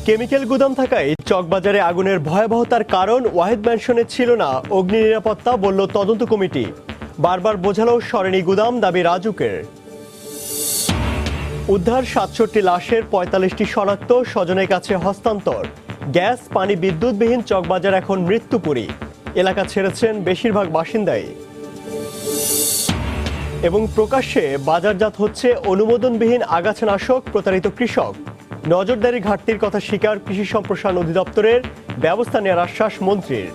Chemical গুদাম থাকায় চকবাজারে আগুনের ভয়াবহতার কারণ ওয়াহিদ ম্যানশনে ছিল না অগ্নি নিরাপত্তা, বলল তদন্ত কমিটি। বারবার বোঝালেও সরেনি গুদাম, দাবি রাজুকের। উদ্ধার ৬৭ লাশের ৪৫টি শনাক্ত, স্বজনের কাছে হস্তান্তর। গ্যাস পানি বিদ্যুৎবিহীন চকবাজার এখন মৃত্যুপুরী, এলাকা ছেড়েছেন বেশিরভাগ বাসিন্দাই। এবং প্রকাশ্যে বাজারজাত হচ্ছে অনুমোদনবিহীন আগাছানাশক, প্রতারিত কৃষক। নজরদারি ঘাটতির কথা স্বীকার কৃষি সম্প্রসারণ অধিদপ্তরের, ব্যবস্থা নেওয়ার আশ্বাস মন্ত্রীর।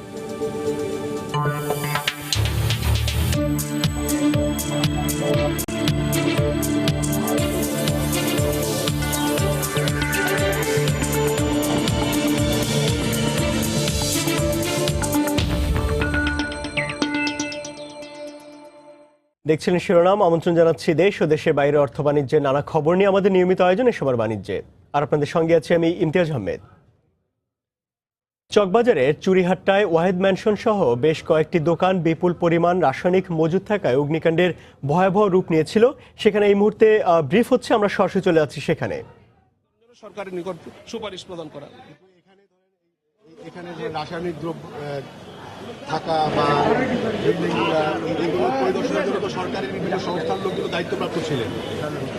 দেখছিলেন শিরোনাম। আমন্ত্রণ জানাচ্ছি দেশ ও দেশের বাইরে অর্থ বাণিজ্যের নানা খবর নিয়ে আমাদের নিয়মিত আয়োজন এসবার বাণিজ্যে। আর আপনাদের সঙ্গে আছি আমি ইমতিয়াজ আহমেদ। চকবাজারের চুরিহাট্টায় ওয়াহিদ ম্যানশন সহ বেশ কয়েকটি দোকান বিপুল পরিমাণ রাসায়নিক মজুদ থাকায় অগ্নিকাণ্ডের ভয়াবহ রূপ নিয়েছিল। সেখানে এই মুহূর্তে ব্রিফ হচ্ছে, আমরা সরাসরি চলে যাচ্ছি সেখানে। সরকারের নিকট সুপারিশ প্রদান করা। এখানে যে রাসায়নিক দ্রব্য থাকা বা এগুলো পরিদর্শনের জন্য তো সরকারের বিভিন্ন সংস্থার লোকগুলো দায়িত্বপ্রাপ্ত ছিলেন,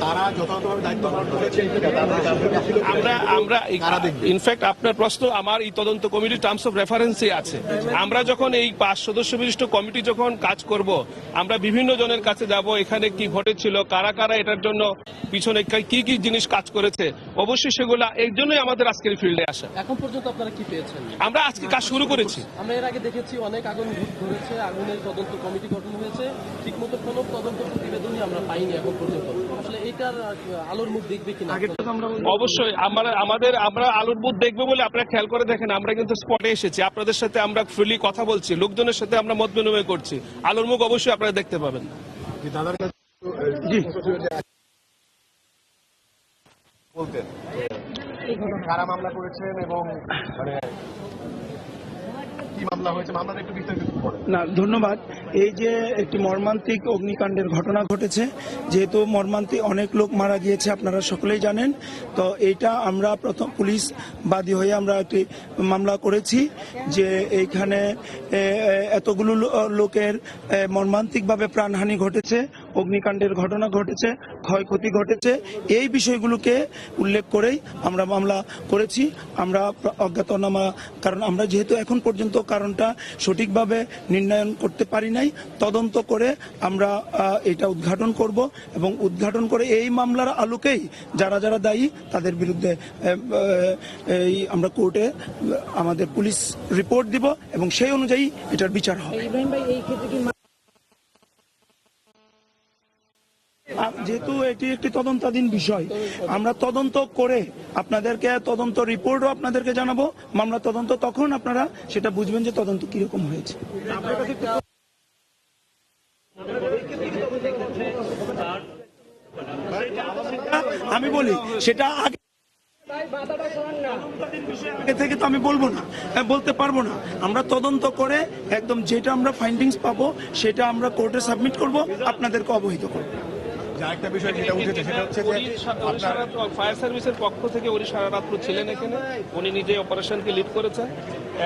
তারা যথাযথভাবে দায়িত্ব পালন করেছেন। আমরা ইনফ্যাক্ট আপনার প্রশ্ন আমার এই তদন্ত কমিটির টার্মস অফ রেফারেন্সে আছে। আমরা যখন এই 5 সদস্য বিশিষ্ট কমিটি যখন কাজ করব, আমরা বিভিন্ন জনের কাছে যাব, এখানে কি ঘটেছিল, কারা কারা এটার জন্য পিছনে কি কি জিনিস কাজ করেছে, অবশ্যই সেগুলো এই জন্যই আমাদের আজকের ফিল্ডে আসা। এখন পর্যন্ত আপনারা কি পেয়েছেন? আমরা আজকে কাজ শুরু করেছি। আমরা এর আগে দেখেছি অনেক আগুন ধরেছে, আগুনের তদন্ত কমিটি গঠন হয়েছে, ঠিকমতো কোনো তদন্ত প্রতিবেদনই আমরা পাইনি এখন পর্যন্ত। আসলে এটার আলোর মুখ দেখবে কিনা? অবশ্যই আমরা আলোর মুখ দেখবো বলে আপনারা খেয়াল করে দেখেন, আমরা কিন্তু স্পটে এসেছি, আপনাদের সাথে আমরা ফ্রিলি কথা বলছি, লোকজনের সাথে আমরা মত বিনিময় করছি। আলোর মুখ অবশ্যই আপনারা দেখতে পাবেন। দাদার কাছে বলতেন কারা মামলা করেছেন এবং মানে কি মামলা হয়েছে, মামলাটা একটু বিস্তারিত বলেন। না, ধন্যবাদ। এই যে একটি মর্মান্তিক অগ্নিকাণ্ডের ঘটনা ঘটেছে, যেহেতু মর্মান্তিক অনেক লোক মারা গিয়েছে আপনারা সকলেই জানেন, তো এইটা আমরা প্রথম পুলিশ বাদী হয়ে আমরা একটি মামলা করেছি যে এইখানে এতগুলো লোকের মর্মান্তিকভাবে প্রাণহানি ঘটেছে, অগ্নিকাণ্ডের ঘটনা ঘটেছে, ক্ষয়ক্ষতি ঘটেছে। এই বিষয়গুলোকে উল্লেখ করেই আমরা মামলা করেছি। আমরা অজ্ঞাতনামা, কারণ আমরা যেহেতু এখন পর্যন্ত কারণটা সঠিকভাবে নির্ণয়ন করতে পারি নাই, তদন্ত করে আমরা এটা উদ্ঘাটন করব এবং উদ্ঘাটন করে এই মামলার আলোকেই যারা যারা দায়ী তাদের বিরুদ্ধে আমরা কোর্টে আমাদের পুলিশ রিপোর্ট দিব এবং সেই অনুযায়ী এটার বিচার হবে। যেহেতু এটি একটি তদন্তাধীন বিষয়, আমরা তদন্ত করে আপনাদেরকে তদন্ত রিপোর্টও আপনাদেরকে জানাবো। মামলা তদন্ত তখন আপনারা সেটা বুঝবেন যে তদন্ত কিরকম হয়েছে। আমি বলি সেটা আগে থেকে তো আমি বলবো না, বলতে পারবো না। আমরা তদন্ত করে একদম যেটা আমরা ফাইন্ডিংস পাবো সেটা আমরা কোর্টে সাবমিট করব, আপনাদেরকে অবহিত করবো। আরেকটা বিষয় যেটা উঠেছে সেটা হচ্ছে যে ফায়ার সার্ভিসের পক্ষ থেকে উনি সারা রাত্র ছিলেন এখানে, উনি নিজে অপারেশনকে লিড করেছেন।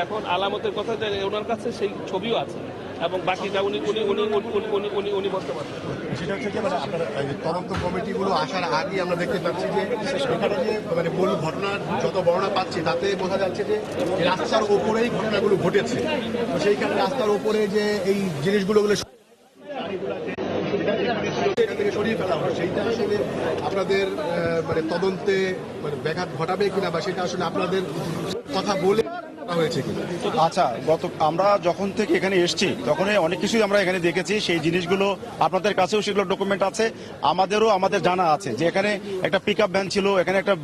এখন আলামতের কথা যে ওনার কাছে সেই ছবিও আছে এবং বাকিটা উনি বলতে পারবেন। সেটা হচ্ছে যে মানে আপনার তদন্ত কমিটিগুলো আসার আগে আমরা দেখতে পাচ্ছি যে এখানে যে মানে মূল ঘটনার যত বর্ণনা পাচ্ছি তাতে বোঝা যাচ্ছে যে রাস্তার ওপরেই ঘটনাগুলো ঘটেছে। তো সেইখানে রাস্তার ওপরে যে এই জিনিসগুলো সরিয়ে ফেলা হয়, সেইটা আসলে আপনাদের মানে তদন্তে মানে ব্যাঘাত ঘটাবে কিনা বা সেটা আসলে আপনাদের কথা বলে হয়েছে কিনা? আচ্ছা, আমরা যখন থেকে এখানে এসেছি তখনই অনেক কিছুই আমরা এখানে দেখেছি। সেই জিনিসগুলো আপনাদের কাছেও সেগুলো ডকুমেন্ট আছে, আমাদের জানা আছে যে এখানে একটা পিকআপ ভ্যান ছিল, এখানে একটা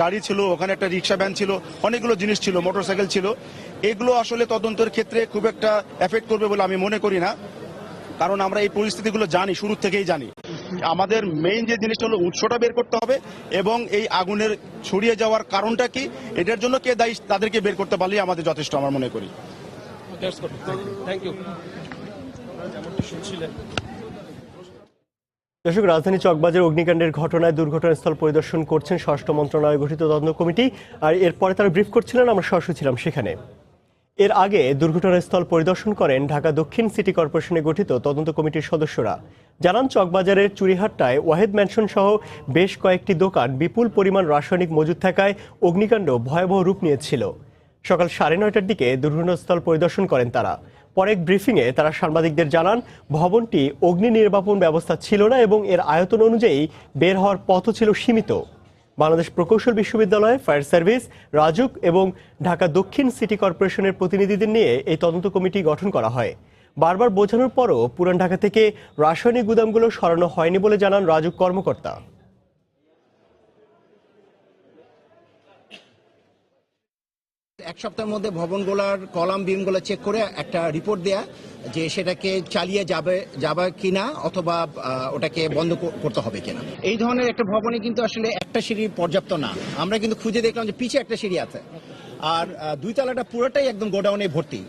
গাড়ি ছিল, ওখানে একটা রিক্সা ভ্যান ছিল, অনেকগুলো জিনিস ছিল, মোটরসাইকেল ছিল। এগুলো আসলে তদন্তের ক্ষেত্রে খুব একটা এফেক্ট করবে বলে আমি মনে করি না, কারণ আমরা এই পরিস্থিতিগুলো জানি, শুরু থেকেই জানি। আমাদের মেইন যে জিনিসটা হলো উৎসটা বের করতে হবে এবং এই আগুনের ছড়িয়ে যাওয়ার কারণটা কি, এটার জন্য কে দায়ী তাদেরকে বের করতে পারলেই আমাদের যথেষ্ট, আমার মনে করি। Thank you. দর্শক, রাজধানী চকবাজার অগ্নিকাণ্ডের ঘটনায় দুর্ঘটনাস্থল পরিদর্শন করছেন স্বরাষ্ট্র মন্ত্রণালয় গঠিত তদন্ত কমিটি। আর এরপরে তারা ব্রিফ করছিলেন, আমরা সরাসরি ছিলাম সেখানে। এর আগে দুর্ঘটনাস্থল পরিদর্শন করেন ঢাকা দক্ষিণ সিটি কর্পোরেশনে গঠিত তদন্ত কমিটির সদস্যরা। জানান, চকবাজারের চুরিহাট্টায় ওয়াহেদ ম্যানশন সহ বেশ কয়েকটি দোকান বিপুল পরিমাণ রাসায়নিক মজুদ থাকায় অগ্নিকাণ্ড ভয়াবহ রূপ নিয়েছিল। সকাল 9:30টার দিকে দুর্ঘটনাস্থল পরিদর্শন করেন তারা। পরে এক ব্রিফিংয়ে তারা সাংবাদিকদের জানান, ভবনটি অগ্নি নির্বাপন ব্যবস্থা ছিল না এবং এর আয়তন অনুযায়ী বের হওয়ার পথও ছিল সীমিত। বাংলাদেশ প্রকৌশল বিশ্ববিদ্যালয়, ফায়ার সার্ভিস, রাজুক এবং ঢাকা দক্ষিণ সিটি কর্পোরেশনের প্রতিনিধিদের নিয়ে এই তদন্ত কমিটি গঠন করা হয়। বারবার বোঝানোর পরও পুরান ঢাকা থেকে রাসায়নিক গুদামগুলো সরানো হয়নি বলে জানান রাজুক কর্মকর্তা। এক সপ্তাহের মধ্যে ভবনগুলোর কলাম বিমগুলো চেক করে একটা রিপোর্ট দেয়া যে সেটাকে চালিয়ে যাবে কিনা অথবা ওটাকে বন্ধ করতে হবে কিনা। এই ধরনের একটা ভবনে কিন্তু আসলে একটা সিঁড়ি পর্যাপ্ত না। আমরা কিন্তু খুঁজে দেখলাম যে পিছে একটা সিঁড়ি আছে, আর 2 তলাটা পুরোটাই একদম গোডাউনে ভর্তি,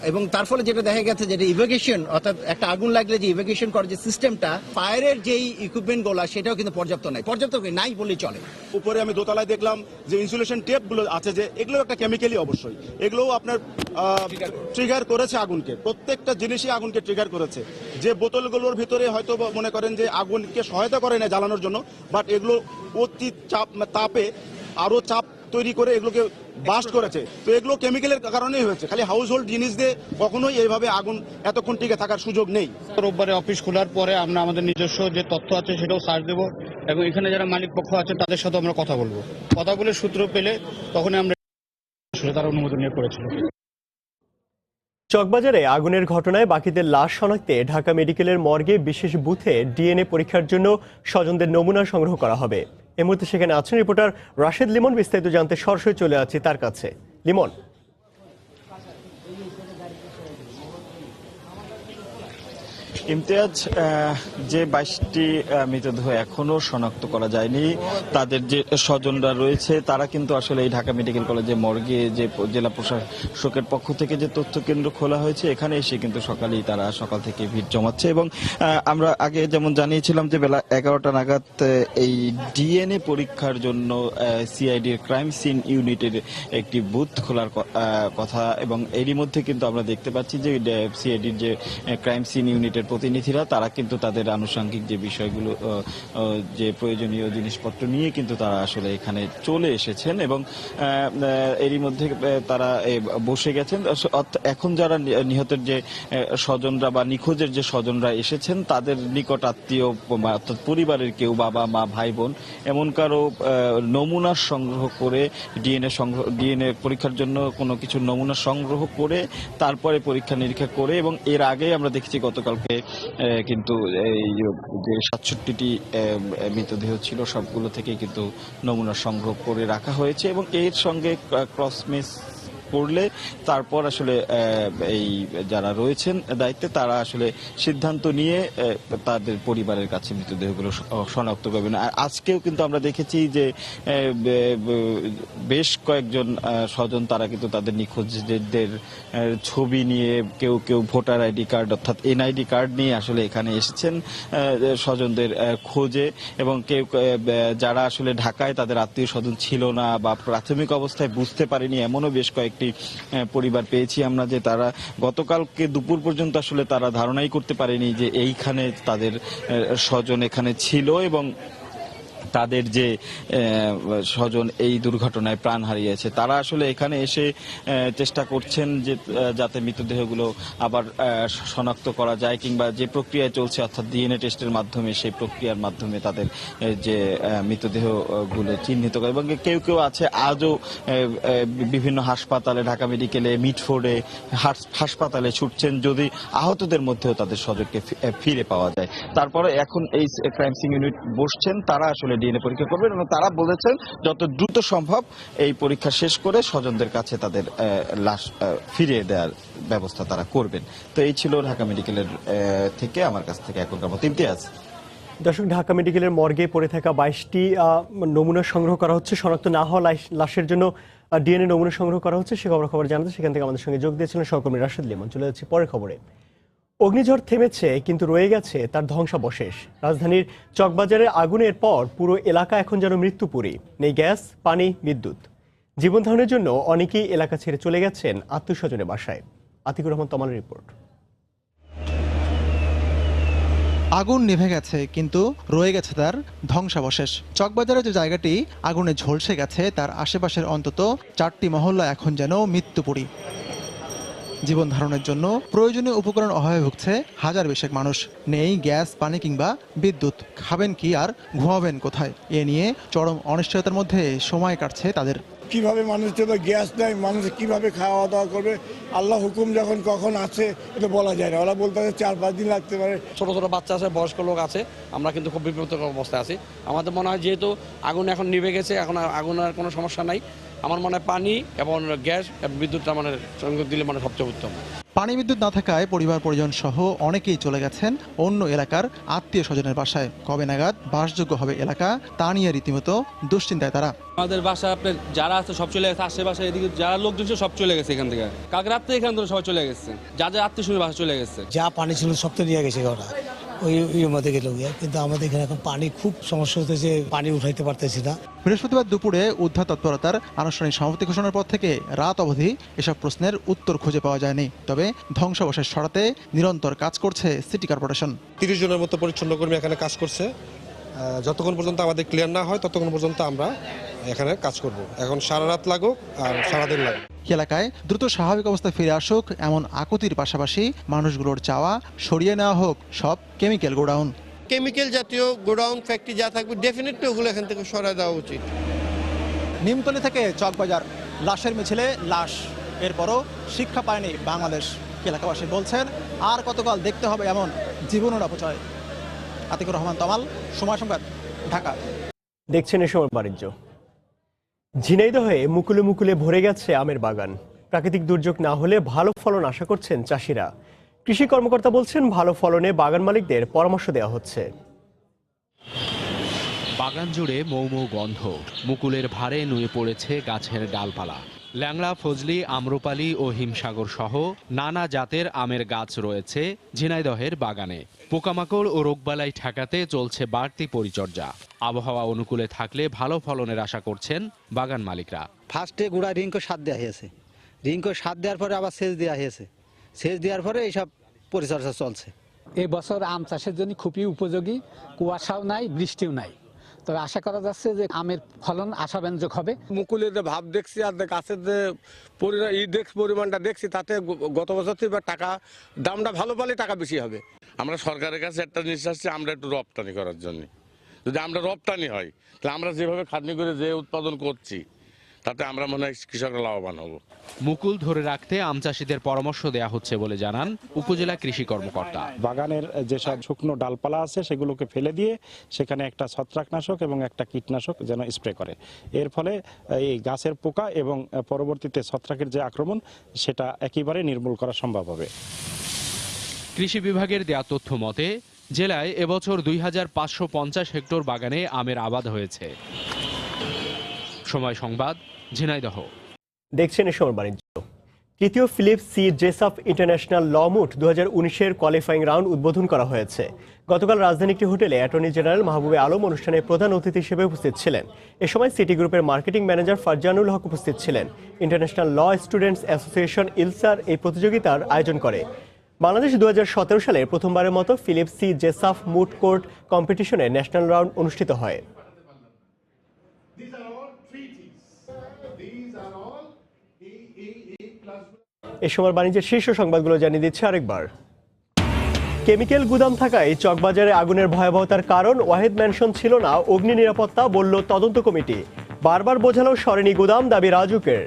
এবং তার ফলে যেটা দেখা গেছে যে ইভ্যাকুয়েশন, অর্থাৎ একটা আগুন লাগলে যে ইভ্যাকুয়েশন করার যে সিস্টেমটা, ফায়ারের যেই ইকুইপমেন্ট গুলো সেটাও কিন্তু পর্যাপ্ত নাই বললেই চলে। উপরে আমি দোতলায় দেখলাম যে ইনসুলেশন টেপ গুলো আছে, যে এগুলো একটা কেমিক্যালি অবশ্যই এগুলো আপনার ট্রিগার করেছে আগুনকে। প্রত্যেকটা জিনিসই আগুনকে ট্রিগার করেছে। যে বোতলগুলোর ভিতরে হয়তো মনে করেন যে আগুনকে সহায়তা করে না জ্বালানোর জন্য, বাট এগুলো অতি তাপে আরো চাপ তৈরি করে এগুলোকে বাস্ট করেছে। তো এগুলো কেমিক্যালের কারণেই হয়েছে। খালি হাউস হোল্ড জিনিস দিয়ে কখনোই এইভাবে আগুন এতক্ষণ টিকে থাকার সুযোগ নেই। রোববারে অফিস খোলার পরে আমরা আমাদের নিজস্ব যে তথ্য আছে সেটাও সার্চ দেবো, এবং এখানে যারা মালিক পক্ষ আছে তাদের সাথে আমরা কথা বলবো। কথা বলে সূত্র পেলে তখন আমরা তার অনুমোদন নিয়ে করেছিল। চকবাজারে আগুনের ঘটনায় বাকিদের লাশ শনাক্তে ঢাকা মেডিকেলের মর্গে বিশেষ বুথে ডিএনএ পরীক্ষার জন্য স্বজনদের নমুনা সংগ্রহ করা হবে। এই মুহূর্তে সেখানে আছেন রিপোর্টার রাশেদ লিমন। বিস্তারিত জানতে সরাসরি চলে আছি তার কাছে। লিমন, ইমতিয়াজ, যে 22টি মৃতদেহ এখনো শনাক্ত করা যায়নি, তাদের যে স্বজনরা রয়েছে তারা কিন্তু আসলে এই ঢাকা মেডিকেল কলেজে মর্গে যে জেলা প্রশাসকের পক্ষ থেকে যে তথ্য কেন্দ্র খোলা হয়েছে এখানে এসে কিন্তু তারা সকাল থেকে ভিড় জমাচ্ছে। এবং আমরা আগে যেমন জানিয়েছিলাম যে বেলা 11টা নাগাদ এই ডিএনএ পরীক্ষার জন্য সিআইডির ক্রাইম সিন ইউনিটের একটি বুথ খোলার কথা, এবং এরই মধ্যে কিন্তু আমরা দেখতে পাচ্ছি যে সিআইডির যে ক্রাইম সিন ইউনিটের প্রতিনিধিরা তারা কিন্তু তাদের আনুষঙ্গিক যে বিষয়গুলো, যে প্রয়োজনীয় জিনিসপত্র নিয়ে কিন্তু তারা আসলে এখানে চলে এসেছেন, এবং এরই মধ্যে তারা বসে গেছেন। এখন যারা নিহতের যে স্বজনরা বা নিখোঁজের যে স্বজনরা এসেছেন তাদের নিকট আত্মীয় অর্থাৎ পরিবারের কেউ, বাবা মা ভাই বোন, এমন কারো নমুনা সংগ্রহ করে ডিএনএ পরীক্ষার জন্য কোনো কিছু নমুনা সংগ্রহ করে তারপরে পরীক্ষা নিরীক্ষা করে, এবং এর আগে আমরা দেখেছি গতকালকে কিন্তু এই যে 67টি মৃতদেহ ছিল সবগুলো থেকে কিন্তু নমুনা সংগ্রহ করে রাখা হয়েছে, এবং এর সঙ্গে ক্রস ম্যাচ করলে তারপর আসলে এই যারা রয়েছেন দায়িত্বে তারা আসলে সিদ্ধান্ত নিয়ে তাদের পরিবারের কাছে মৃতদেহগুলো শনাক্ত করবেন। আর আজকেও কিন্তু আমরা দেখেছি যে বেশ কয়েকজন স্বজন তারা কিন্তু তাদের নিখোঁজদের ছবি নিয়ে, কেউ ভোটার আইডি কার্ড অর্থাৎ এনআইডি কার্ড নিয়ে আসলে এখানে এসেছেন স্বজনদের খোঁজে, এবং কেউ যারা আসলে ঢাকায় তাদের আত্মীয় স্বজন ছিল না বা প্রাথমিক অবস্থায় বুঝতে পারেনি, এমনও বেশ কয়েকটি পরিবার পেয়েছি আমরা যে তারা গতকালকে দুপুর পর্যন্ত আসলে তারা ধারণাই করতে পারেনি যে এইখানে তাদের স্বজন এখানে ছিল, এবং তাদের যে স্বজন এই দুর্ঘটনায় প্রাণ হারিয়েছে তারা আসলে এখানে এসে চেষ্টা করছেন যে যাতে মৃতদেহগুলো আবার শনাক্ত করা যায়, কিংবা যে প্রক্রিয়া চলছে অর্থাৎ ডিএনএ টেস্টের মাধ্যমে সেই প্রক্রিয়ার মাধ্যমে তাদের যে মৃতদেহগুলো চিহ্নিত করে। এবং কেউ আছে আজও বিভিন্ন হাসপাতালে, ঢাকা মেডিকেলে, মিটফোর্ডে হাসপাতালে ছুটছেন যদি আহতদের মধ্যেও তাদের স্বজনকে ফিরে পাওয়া যায়। তারপরে এখন এই ক্রাইম সিন ইউনিট বসছেন, তারা আসলে ডিএনএ পরীক্ষা করবেন, এবং তারা বলেছেন যত দ্রুত সম্ভব এই পরীক্ষা শেষ করে স্বজনদের কাছে তাদের লাশ ফিরিয়ে দেওয়ার ব্যবস্থা তারা করবেন। তো এই ছিল ঢাকা মেডিকেলের থেকে আমার কাছ থেকে এখনকার মতো ইমতিয়াজ। দর্শক, ঢাকা মেডিকেলের মর্গে পড়ে থাকা 22টি নমুনা সংগ্রহ করা হচ্ছে। শনাক্ত না হওয়া লাশের জন্য ডিএনএ নমুনা সংগ্রহ করা হচ্ছে। সে খবর জানাতে সেখান থেকে আমাদের সঙ্গে যোগ দিয়েছিলেন সহকর্মী রাশেদ লিমন। চলে যাচ্ছি পরের খবরে। অগ্নিঝড় থেমেছে, কিন্তু রয়ে গেছে তার ধ্বংসাবশেষ। রাজধানীর চকবাজারে আগুনের পর পুরো এলাকা এখন যেন মৃত্যুপুরী। নেই গ্যাস, পানি, বিদ্যুৎ। জীবন ধারণের জন্য অনেকেই এলাকা ছেড়ে চলে গেছেন আত্মীয়স্বজনের বাসায়। আতিকুর রহমান তমালের রিপোর্ট। আগুন নিভে গেছে, কিন্তু রয়ে গেছে তার ধ্বংসাবশেষ। চকবাজারের যে জায়গাটি আগুনে ঝলসে গেছে, তার আশেপাশের অন্তত 4টি মহল্লা এখন যেন মৃত্যুপুরী। জীবন ধারণের জন্য প্রয়োজনীয় উপকরণ অভাবে ভুগছে হাজার বিশেক মানুষ। নেই গ্যাস, পানি কিংবা বিদ্যুৎ। খাবেন কি আর ঘুমাবেন কোথায়, এ নিয়ে চরম অনিশ্চয়তার মধ্যে সময় কাটছে তাদের। কিভাবে মানুষের তো গ্যাস নেই, মানুষ কিভাবে খাওয়া দাওয়া করবে? আল্লাহ হুকুম যখন কখন আছে এটা বলা যায় না। ওরা বলতে হবে 4-5 দিন লাগতে পারে। ছোট ছোট বাচ্চা আছে, বয়স্ক লোক আছে, আমরা কিন্তু খুব বিপদকর অবস্থায় আছি। আমাদের মনে হয় যেহেতু আগুন এখন নিভে গেছে, এখন আগুনের কোনো সমস্যা নাই। আমার মনে হয় পানি এবং গ্যাস বিদ্যুৎটা মানে সংযোগ দিলে মানে সবচেয়ে উত্তম। পানি বিদ্যুৎ না থাকায় পরিবার পরিজন সহ অনেকেই চলে গেছেন অন্য এলাকার আত্মীয় স্বজনের বাসায়। কবে নাগাদ বাসযোগ্য হবে এলাকা, তা নিয়ে রীতিমতো দুশ্চিন্তায় তারা। আমাদের বাসা আপনার যারা আছে সব চলে গেছে, আশেপাশে এদিকে যারা লোকজন ছিল সব চলে গেছে এখান থেকে। কালকে রাত্রে এখান থেকে সবাই চলে গেছে, যা আত্মীয় স্বজনের বাসা চলে গেছে। যা পানি ছিল সব তো নিয়ে গেছে ওরা, ওই মধ্যে গেল গিয়া। কিন্তু আমাদের এখানে এখন পানি খুব সমস্যা হতেছে, পানি উঠাইতে পারতেছি না। বৃহস্পতিবার দুপুরে উদ্ধার তৎপরতার আনুষ্ঠানিক সমাপ্তি ঘোষণার পর থেকে রাত অবধি এসব প্রশ্নের উত্তর খুঁজে পাওয়া যায়নি। তবে ধ্বংসাবশেষ সরাতে নিরন্তর কাজ করছে সিটি কর্পোরেশন। 30 জনের মতো পরিচ্ছন্ন কর্মী এখানে কাজ করছে। যতক্ষণ পর্যন্ত আমাদের ক্লিয়ার না হয় ততক্ষণ পর্যন্ত আমরা এখানে কাজ করব। এখন সারা রাত লাগুক আর সারাদিন লাগুক। এলাকায় দ্রুত স্বাভাবিক অবস্থায় ফিরে আসুক, এমন আকুতির পাশাপাশি মানুষগুলোর চাওয়া সরিয়ে নেওয়া হোক সব কেমিক্যাল গোডাউন। কেমিক্যাল জাতীয় গোডাউন, ফ্যাক্টরি যা থাকবে ডেফিনেটলি ওগুলো এখান থেকে সরাই দেওয়া উচিত। নিমতলী থেকে চকবাজার, লাশের মিছিলে লাশ, এরপরও শিক্ষা পায়নি বাংলাদেশ। এলাকাবাসী বলছেন আর কতকাল দেখতে হবে এমন জীবনের অপচয়। আতিকুর রহমান তমাল, সময় সংবাদ, ঢাকা। দেখছেন এ সময় বাণিজ্য। ঝিনাইদহে মুকুলে মুকুলে ভরে গেছে আমের বাগান। প্রাকৃতিক দুর্যোগ না হলে ভালো ফলন আশা করছেন চাষিরা। কৃষি কর্মকর্তা বলছেন ভালো ফলনে বাগান মালিকদের পরামর্শ দেওয়া হচ্ছে। বাগান জুড়ে মৌ মৌ গন্ধ, মুকুলের ভারে নুয়ে পড়েছে গাছের ডালপালা। ল্যাংড়া, ফজলি, আম্রপালি ও হিমসাগর সহ নানা জাতের আমের গাছ রয়েছে ঝিনাইদহের বাগানে। পোকামাকড় ও রোগবালাই ঠেকাতে চলছে বাড়তি পরিচর্যা। আবহাওয়া অনুকূলে থাকলে ভালো ফলনের আশা করছেন বাগান মালিকরা। ফার্স্টে গুঁড়া রিঙ্কো সার দেওয়া হয়েছে, রিঙ্কো সার দেওয়ার পরে আবার সেচ দেওয়া হয়েছে, সেচ দেওয়ার পরে এইসব পরিচর্যা চলছে। এই বছর আম চাষের জন্য খুবই উপযোগী, কুয়াশাও নাই, বৃষ্টিও নাই। তবে আশা করা যাচ্ছে যে আমের ফলন আশাব্যঞ্জক হবে। মুকুলের যে ভাব দেখছি আর গাছের যে পরিমাণটা দেখছি, তাতে গত বছর থেকে টাকা দামটা ভালো পালে টাকা বেশি হবে। আমরা সরকারের কাছে একটা জিনিস আসছি, আমরা একটু রপ্তানি করার জন্য। যদি আমরা রপ্তানি হয়, তাহলে আমরা যেভাবে খাটনি করে যে উৎপাদন করছি, তাতে আমরা মনে হয় কৃষকরা লাভবান হব। মুকুল ধরে রাখতে আম চাষিদের পরামর্শ দেয়া হচ্ছে বলে জানান উপজেলা কৃষি কর্মকর্তা। বাগানের যেসব শুকনো ডালপালা আছে সেগুলোকে ফেলে দিয়ে সেখানে একটা ছত্রাকনাশক এবং একটা কীটনাশক যেন স্প্রে করে। এর ফলে এই গাছের পোকা এবং পরবর্তীতে ছত্রাকের যে আক্রমণ, সেটা একেবারে নির্মূল করা সম্ভব হবে। কৃষি বিভাগের দেয়া তথ্য মতে জেলায় এবছর 2550 হেক্টর বাগানে আমের আবাদ হয়েছে। সময় সংবাদ, ঝিনাইদহ। দেখছেন এ সময় বাণিজ্য। তৃতীয় Philip C Jessup international law moot 2019-এর কোয়ালিফাইং রাউন্ড উদ্বোধন করা হয়েছে। গতকাল রাজধানী একটি হোটেলে অ্যাটর্নি জেনারেল মাহবুবে আলম অনুষ্ঠানে প্রধান অতিথি হিসেবে উপস্থিত ছিলেন। এ সময় সিটি গ্রুপের মার্কেটিং ম্যানেজার ফারজানুল হক উপস্থিত ছিলেন। ইন্টারন্যাশনাল ল স্টুডেন্টস অ্যাসোসিয়েশন ইলসার এই প্রতিযোগিতার আয়োজন করে। বাংলাদেশ 2017 সালে প্রথমবারের মতো ফিলিপ সি জেসাফ মুট কোর্ট কম্পিটিশনে ন্যাশনাল রাউন্ড অনুষ্ঠিত হয়। এ সময় বাণিজ্যের শীর্ষ সংবাদগুলো জানিয়ে দিচ্ছে আরেকবার। কেমিক্যাল গুদাম থাকায় চকবাজারে আগুনের ভয়াবহতার কারণ ওয়াহিদ ম্যানশন ছিল না অগ্নি নিরাপত্তা, বলল তদন্ত কমিটি। বারবার বোঝালেও সরেনি গুদাম, দাবি রাজুকের।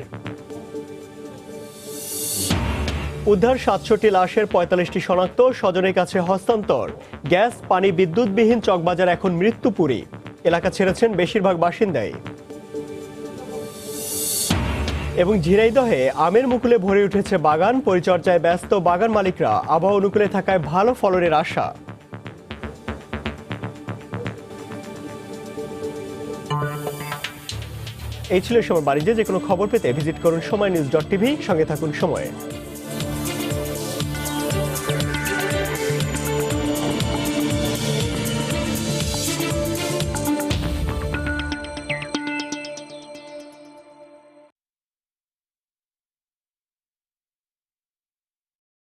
উদ্ধার 67টি লাশের 45টি শনাক্ত, স্বজনের কাছে হস্তান্তর। গ্যাস, পানি, বিদ্যুৎবিহীন চকবাজার এখন মৃত্যুপুরী। এলাকা ছেড়েছেন বেশিরভাগ বাসিন্দাই। এবং ঝিনাইদহে আমের মুকুলে ভরে উঠেছে বাগান, পরিচর্যায় ব্যস্ত বাগান মালিকরা। আবহাওয়া অনুকূলে থাকায় ভালো ফলনের আশা। এই ছিল সময় বাণিজ্যে। যে কোনো খবর পেতে ভিজিট করুন সময়নিউজ.tv। সঙ্গে থাকুন সময়ে।